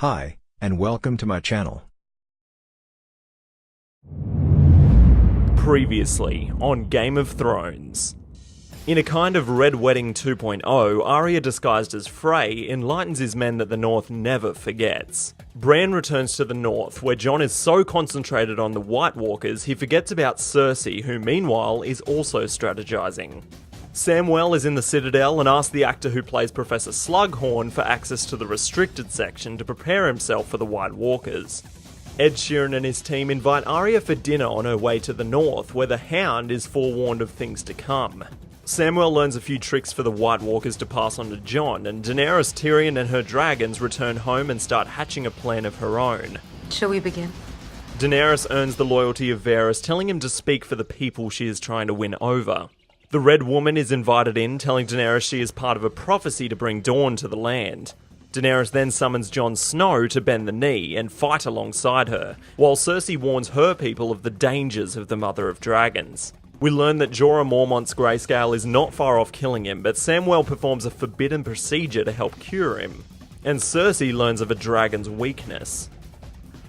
Hi, and welcome to my channel. Previously on Game of Thrones. In a kind of Red Wedding 2.0, Arya disguised as Frey enlightens his men that the North never forgets. Bran returns to the North, where Jon is so concentrated on the White Walkers he forgets about Cersei, who meanwhile is also strategizing. Samwell is in the Citadel and asks the actor who plays Professor Slughorn for access to the restricted section to prepare himself for the White Walkers. Ed Sheeran and his team invite Arya for dinner on her way to the North, where the Hound is forewarned of things to come. Samwell learns a few tricks for the White Walkers to pass on to Jon, and Daenerys, Tyrion and her dragons return home and start hatching a plan of her own. Shall we begin? Daenerys earns the loyalty of Varys, telling him to speak for the people she is trying to win over. The Red Woman is invited in, telling Daenerys she is part of a prophecy to bring dawn to the land. Daenerys then summons Jon Snow to bend the knee and fight alongside her, while Cersei warns her people of the dangers of the Mother of Dragons. We learn that Jorah Mormont's grayscale is not far off killing him, but Samwell performs a forbidden procedure to help cure him. And Cersei learns of a dragon's weakness.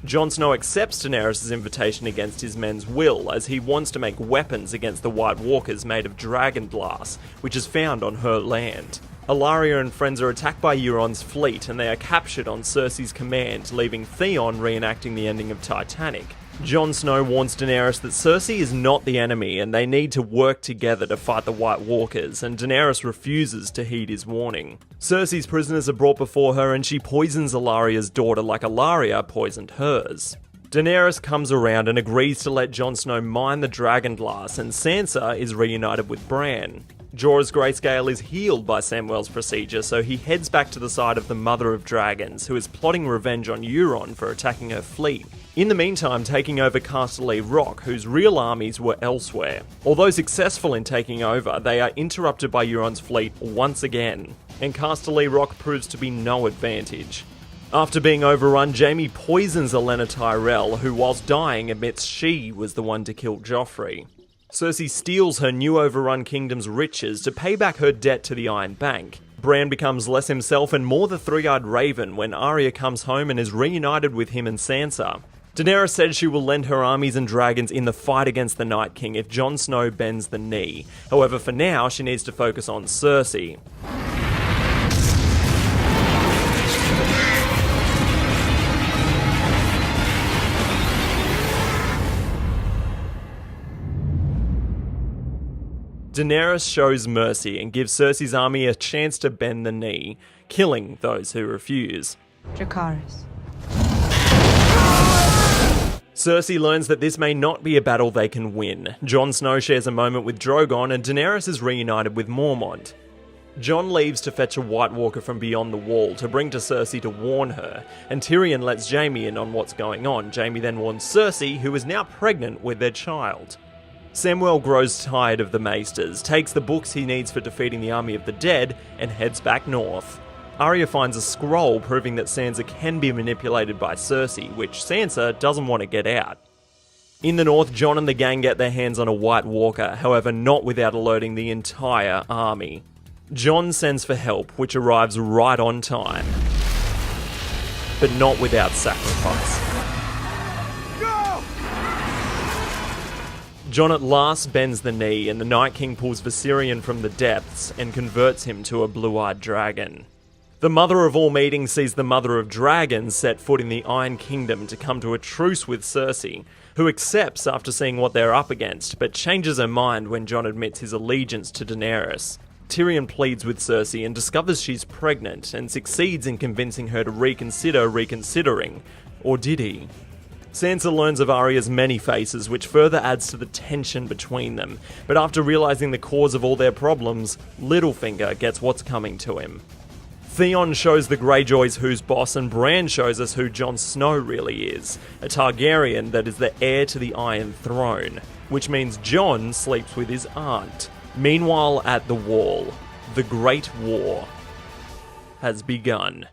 Jon Snow accepts Daenerys' invitation against his men's will, as he wants to make weapons against the White Walkers made of dragon glass, which is found on her land. Ellaria and friends are attacked by Euron's fleet, and they are captured on Cersei's command, leaving Theon reenacting the ending of Titanic. Jon Snow warns Daenerys that Cersei is not the enemy and they need to work together to fight the White Walkers, and Daenerys refuses to heed his warning. Cersei's prisoners are brought before her and she poisons Ellaria's daughter like Ellaria poisoned hers. Daenerys comes around and agrees to let Jon Snow mine the dragon glass, and Sansa is reunited with Bran. Jorah's grayscale is healed by Samwell's procedure, so he heads back to the side of the Mother of Dragons, who is plotting revenge on Euron for attacking her fleet. In the meantime, taking over Casterly Rock, whose real armies were elsewhere. Although successful in taking over, they are interrupted by Euron's fleet once again, and Casterly Rock proves to be no advantage. After being overrun, Jaime poisons Olenna Tyrell, who whilst dying admits she was the one to kill Joffrey. Cersei steals her new overrun kingdom's riches to pay back her debt to the Iron Bank. Bran becomes less himself and more the three-eyed raven when Arya comes home and is reunited with him and Sansa. Daenerys said she will lend her armies and dragons in the fight against the Night King if Jon Snow bends the knee. However, for now, she needs to focus on Cersei. Daenerys shows mercy and gives Cersei's army a chance to bend the knee, killing those who refuse. Dracarys. Cersei learns that this may not be a battle they can win. Jon Snow shares a moment with Drogon and Daenerys is reunited with Mormont. Jon leaves to fetch a White Walker from beyond the wall to bring to Cersei to warn her, and Tyrion lets Jaime in on what's going on. Jaime then warns Cersei, who is now pregnant with their child. Samwell grows tired of the Maesters, takes the books he needs for defeating the army of the dead, and heads back north. Arya finds a scroll proving that Sansa can be manipulated by Cersei, which Sansa doesn't want to get out. In the north, Jon and the gang get their hands on a White Walker, however not without alerting the entire army. Jon sends for help, which arrives right on time, but not without sacrifice. Jon at last bends the knee, and the Night King pulls Viserion from the depths and converts him to a blue-eyed dragon. The Mother of all meetings sees the Mother of Dragons set foot in the Iron Kingdom to come to a truce with Cersei, who accepts after seeing what they're up against, but changes her mind when Jon admits his allegiance to Daenerys. Tyrion pleads with Cersei and discovers she's pregnant, and succeeds in convincing her to reconsider reconsidering. Or did he? Sansa learns of Arya's many faces, which further adds to the tension between them, but after realising the cause of all their problems, Littlefinger gets what's coming to him. Theon shows the Greyjoys who's boss, and Bran shows us who Jon Snow really is, a Targaryen that is the heir to the Iron Throne, which means Jon sleeps with his aunt. Meanwhile, at the Wall, the Great War has begun.